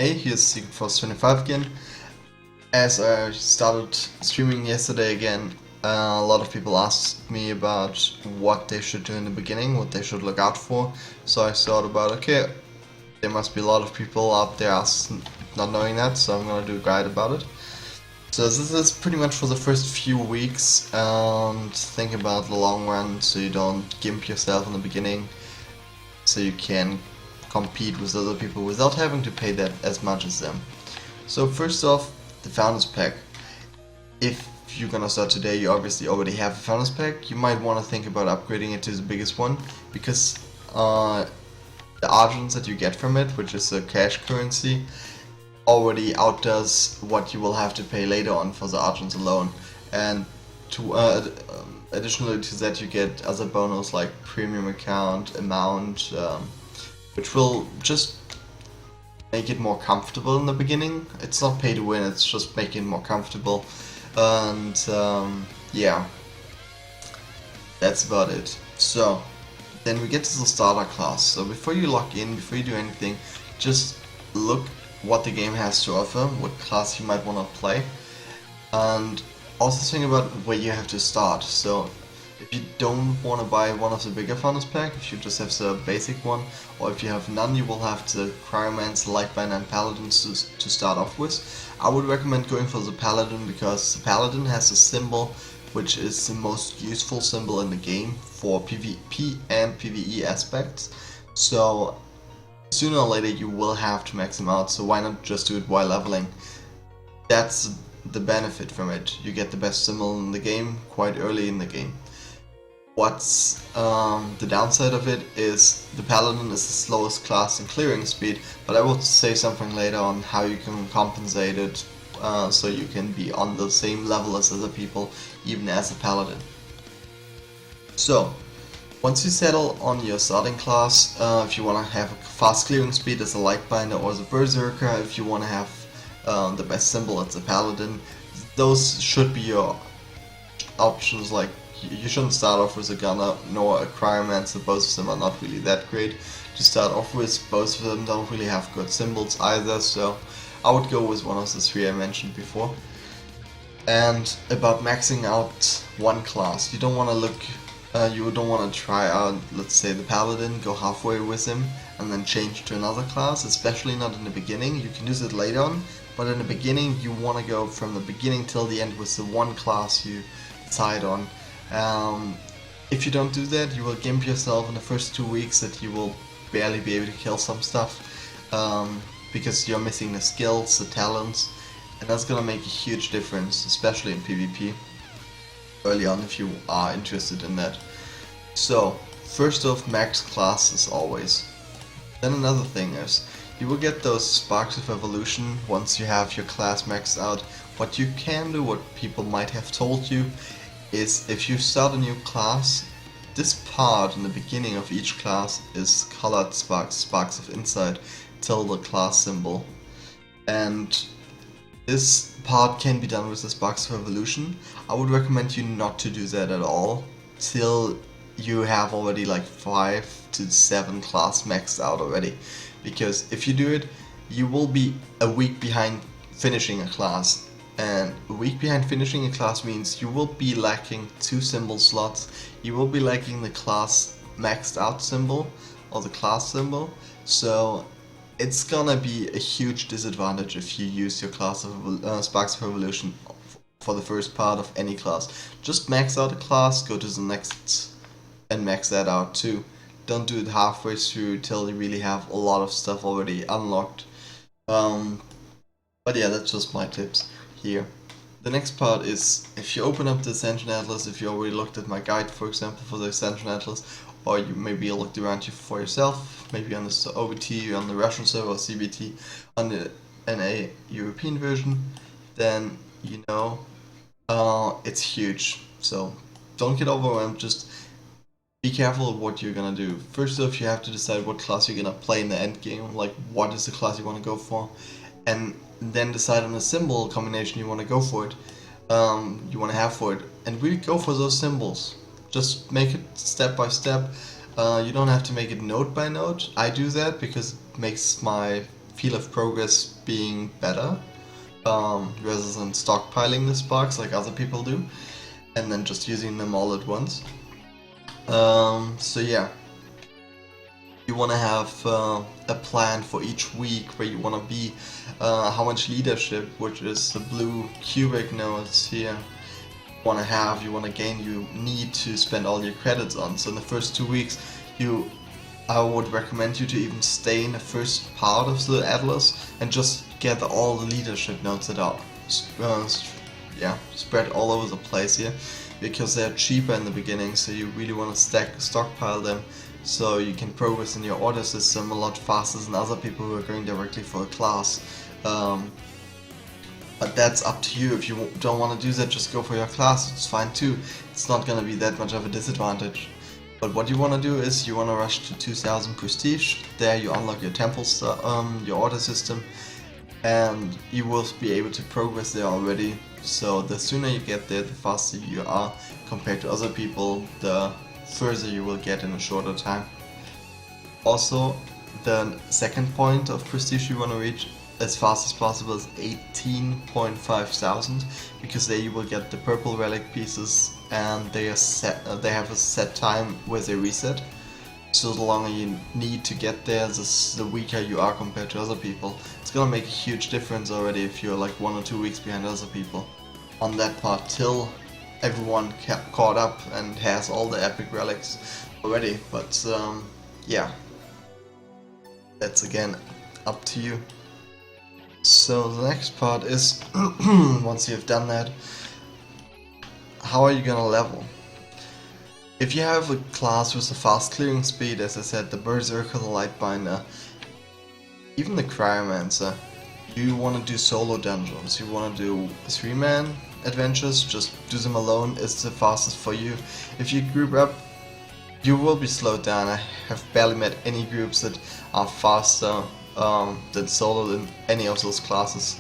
Hey, here's Skyforge 25 again. As I started streaming yesterday again, a lot of people asked me about what they should do in the beginning, what they should look out for. So I thought about, okay, there must be a lot of people out there not knowing that, so I'm gonna do a guide about it. So this is pretty much for the first few weeks, and think about the long run so you don't gimp yourself in the beginning, so you can compete with other people without having to pay that as much as them. So first off, the Founders Pack. If you're gonna start today, you obviously already have a Founders Pack. You might want to think about upgrading it to the biggest one, because the Argents that you get from it, which is a cash currency, already outdoes what you will have to pay later on for the Argents alone. And to additionally to that, you get other bonus like premium account, amount, which will just make it more comfortable in the beginning. It's not pay to win, it's just making it more comfortable. And yeah, that's about it. So then we get to the starter class. So before you log in, before you do anything, just look what the game has to offer, what class you might want to play, and also think about where you have to start. So if you don't want to buy one of the bigger Founders Pack, if you just have the basic one, or if you have none, you will have the Cryomancer, Lightbinder and Paladins to start off with. I would recommend going for the Paladin, because the Paladin has a symbol which is the most useful symbol in the game for PvP and PvE aspects. So sooner or later you will have to max them out, so why not just do it while leveling? That's the benefit from it. You get the best symbol in the game quite early in the game. What's the downside of it is the Paladin is the slowest class in clearing speed, but I will say something later on how you can compensate it so you can be on the same level as other people, even as a Paladin. So, once you settle on your starting class, if you want to have a fast clearing speed as a Lightbinder or the Berserker, if you want to have the best symbol as a Paladin, those should be your options. Like, you shouldn't start off with a Gunner nor a Cryomancer, both of them are not really that great to start off with, both of them don't really have good symbols either, so I would go with one of the three I mentioned before. And about maxing out one class, you don't want to you don't want to try out, let's say, the Paladin, go halfway with him, and then change to another class, especially not in the beginning. You can use it later on, but in the beginning you want to go from the beginning till the end with the one class you decide on. If you don't do that, you will gimp yourself in the first 2 weeks that you will barely be able to kill some stuff, because you're missing the skills, the talents, and that's gonna make a huge difference, especially in PvP, early on if you are interested in that. So, first off, max class as always. Then another thing is, you will get those sparks of evolution once you have your class maxed out. What you can do, what people might have told you, is if you start a new class, this part in the beginning of each class is colored sparks of insight, till the class symbol. And this part can be done with the sparks of evolution. I would recommend you not to do that at all till you have already like 5 to 7 class maxed out already. Because if you do it, you will be a week behind finishing a class. And a week behind finishing a class means you will be lacking 2 symbol slots. You will be lacking the class maxed out symbol or the class symbol. So it's gonna be a huge disadvantage if you use your class of Sparks of Evolution for the first part of any class. Just max out a class, go to the next and max that out too. Don't do it halfway through till you really have a lot of stuff already unlocked. But yeah, that's just my tips here. The next part is, if you open up the Ascension Atlas, if you already looked at my guide, for example, for the Ascension Atlas, or you maybe looked around you for yourself, maybe on the OBT, on the Russian server, or CBT, on the NA European version, then you know it's huge. So don't get overwhelmed, just be careful of what you're gonna do. First off, you have to decide what class you're gonna play in the end game, like what is the class you want to go for, and then decide on the symbol combination you want to go for it, you want to have for it, and really go for those symbols. Just make it step by step. You don't have to make it note by note. I do that because it makes my feel of progress being better, rather than stockpiling the sparks like other people do, and then just using them all at once. So yeah, you want to have a plan for each week where you want to be, how much leadership, which is the blue cubic nodes here, you want to gain, you need to spend all your credits on. So in the first 2 weeks, I would recommend you to even stay in the first part of the Atlas and just get all the leadership nodes that are spread all over the place here, because they're cheaper in the beginning, so you really want to stockpile them so you can progress in your order system a lot faster than other people who are going directly for a class. But that's up to you. If you don't want to do that, just go for your class, it's fine too. It's not going to be that much of a disadvantage. But what you want to do is you want to rush to 2000 prestige. There you unlock your temple, your order system, and you will be able to progress there already. So the sooner you get there, the faster you are compared to other people, the further you will get in a shorter time. Also, the second point of prestige you want to reach as fast as possible is 18,500, because there you will get the purple relic pieces, and they have a set time where they reset. So the longer you need to get there, the weaker you are compared to other people. It's gonna make a huge difference already if you're like 1 or 2 weeks behind other people on that part, till everyone caught up and has all the epic relics already. But yeah, that's again up to you. So the next part is, once you've done that, how are you gonna level? If you have a class with a fast clearing speed, as I said, the Berserker, the Lightbinder, even the Cryomancer, you want to do solo dungeons, you want to do 3-man adventures, just do them alone, is the fastest for you. If you group up, you will be slowed down. I have barely met any groups that are faster than solo in any of those classes.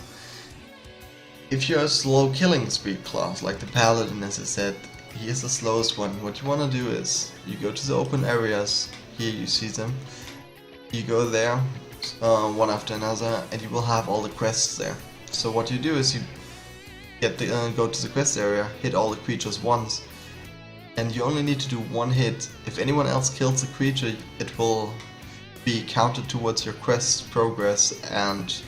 If you're a slow killing speed class, like the Paladin, as I said, he is the slowest one. What you want to do is, you go to the open areas, here you see them, you go there one after another, and you will have all the quests there. So what you do is you go to the quest area, hit all the creatures once, and you only need to do one hit. If anyone else kills the creature, it will be counted towards your quest progress, and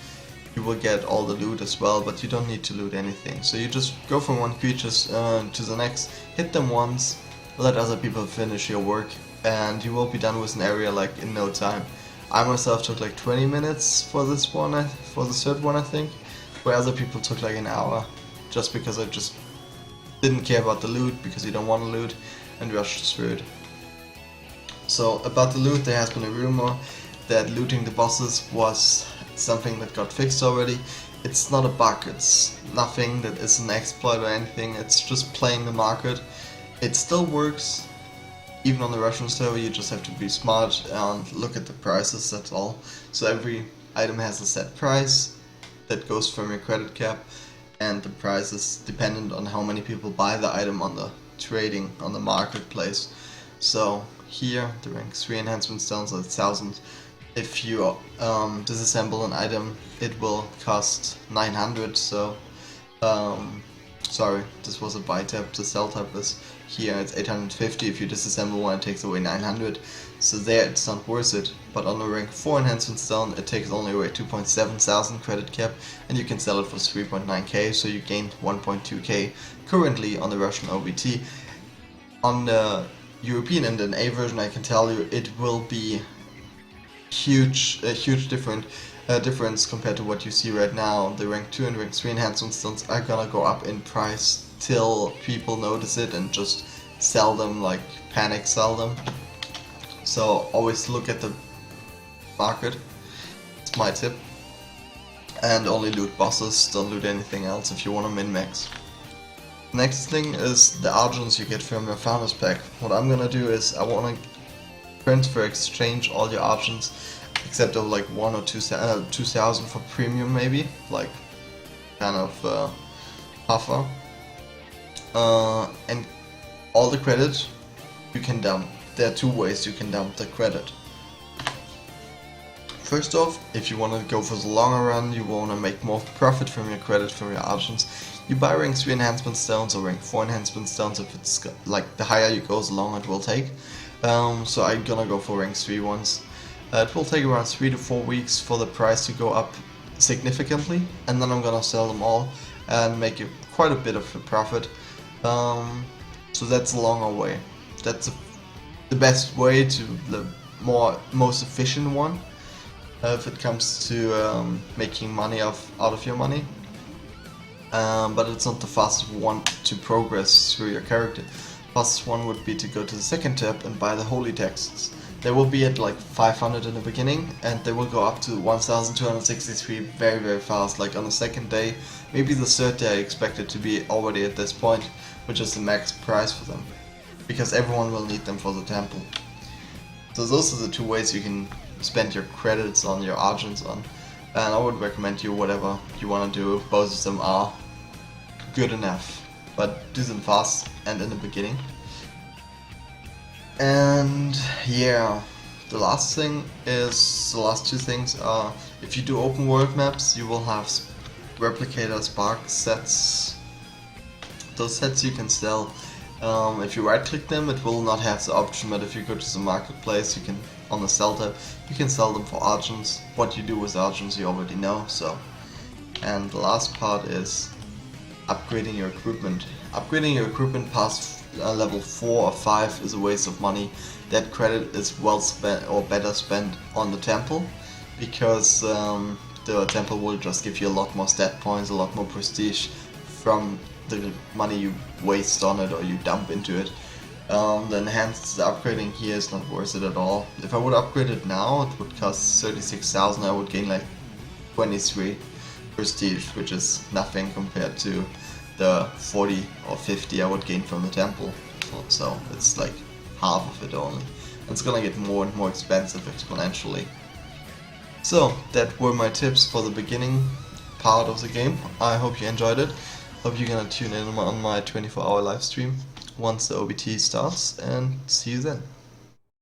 you will get all the loot as well, but you don't need to loot anything. So you just go from one creature to the next, hit them once, let other people finish your work, and you will be done with an area like in no time. I myself took like 20 minutes for this one, for the third one I think, where other people took like an hour, just because I just didn't care about the loot, because you don't want to loot, and rushed through it. So about the loot, there has been a rumor that looting the bosses was something that got fixed already. It's not a bug, it's nothing that is an exploit or anything, it's just playing the market. It still works, even on the Russian server. You just have to be smart and look at the prices, that's all. So every item has a set price that goes from your credit cap, and the price is dependent on how many people buy the item on the trading, on the marketplace. So here, the rank 3 enhancement stones are 1000. If you disassemble an item, it will cost 900, so sorry, this was a buy tab, the sell tab is here, it's 850. If you disassemble one, it takes away 900, so there it's not worth it. But on the rank 4 enhancement stone, it takes only away 2,700 credit cap, and you can sell it for 3.9k, so you gained 1.2k currently on the Russian OBT. On the European and an A version, I can tell you it will be a huge difference compared to what you see right now. The rank 2 and rank 3 enhancement stones are gonna go up in price till people notice it and just sell them, like panic sell them. So always look at the market, it's my tip, and only loot bosses, don't loot anything else if you want to min-max. Next thing is the Argents you get from your Founders Pack. What I'm gonna do is I want to transfer, exchange all your Argents, except of like 1 or 2,000 for premium maybe, like kind of puffer. And all the credit you can dump. There are two ways you can dump the credit. First off, if you want to go for the longer run, you want to make more profit from your credit, from your argents, you buy rank 3 enhancement stones or rank 4 enhancement stones. If it's like the higher you go, the longer it will take. So I'm gonna go for rank 3 ones. It will take around 3 to 4 weeks for the price to go up significantly, and then I'm gonna sell them all and make quite a bit of a profit. So that's a longer way. That's the best way, to the most efficient one if it comes to making money out of your money. But it's not the fastest one to progress through your character. Fastest one would be to go to the second tab and buy the holy texts. They will be at like 500 in the beginning, and they will go up to 1263 very, very fast. Like on the second day, maybe the third day, I expect it to be already at this point, which is the max price for them, because everyone will need them for the temple. So those are the two ways you can spend your credits on, your argents on, and I would recommend you whatever you want to do. Both of them are good enough, but do them fast and in the beginning. And yeah, the last thing is, the last two things are, if you do open world maps, you will have replicator spark sets. Those sets you can sell. If you right click them, it will not have the option, but if you go to the marketplace, you can, on the sell tab, you can sell them for argents. What you do with argents you already know. So, and the last part is upgrading your equipment. Upgrading your equipment past level 4 or 5 is a waste of money. That credit is well spent, or better spent, on the temple, because the temple will just give you a lot more stat points, a lot more prestige from the money you waste on it or you dump into it. Then hence the upgrading here is not worth it at all. If I would upgrade it now, it would cost 36,000. I would gain like 23 prestige, which is nothing compared to the 40 or 50 I would gain from the temple. So it's like half of it only. It's gonna get more and more expensive exponentially. So that were my tips for the beginning part of the game. I hope you enjoyed it. Hope you're gonna tune in on my 24-hour live stream once the OBT starts, and see you then.